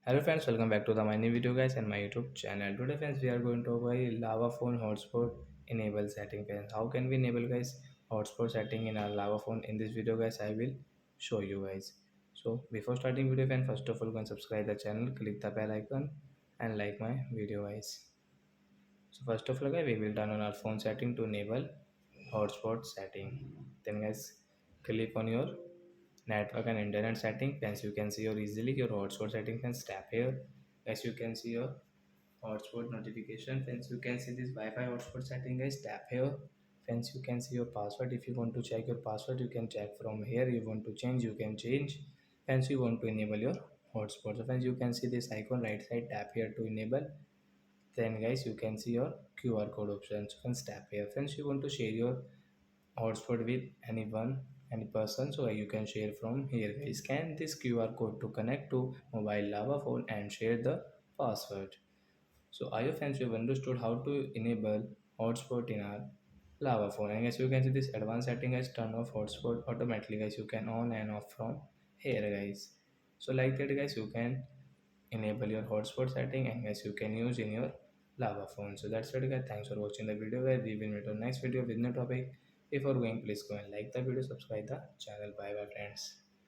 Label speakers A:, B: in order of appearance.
A: Hello friends, welcome back to my new video guys and my YouTube channel. Today friends we are going to cover lava phone hotspot enable setting friends. How can we enable guys hotspot setting in our lava phone? In this video guys I will show you guys. So before starting video friends, first of all go and subscribe the channel, click the bell icon and like my video guys. So first of all guys we will turn on our phone setting to enable hotspot setting. Then guys click on your network and internet setting. As you can see your easily your hotspot setting can tap here. As you can see your hotspot notification. Friends, you can see this Wi-Fi hotspot setting guys. Tap here. Friends, you can see your password. If you want to check your password, you can check from here. You want to change, you can change. Friends, you want to enable your hotspot. So friends, you can see this icon right side. Tap here to enable. Then guys, you can see your QR code options. You can tap here. Friends, you want to share your hotspot with anyone, any person, so you can share from here guys. Scan this QR code to connect to mobile lava phone and share the password. So I hope friends you've understood how to enable hotspot in our lava phone. And guys, you can see this advanced setting as turn off hotspot automatically guys. You can on and off from here guys. So like that guys, you can enable your hotspot setting and guys you can use in your lava phone. So that's it guys. Thanks for watching the video guys. We will meet on next video with new topic. Before going, please go and like the video, subscribe the channel. Bye bye friends.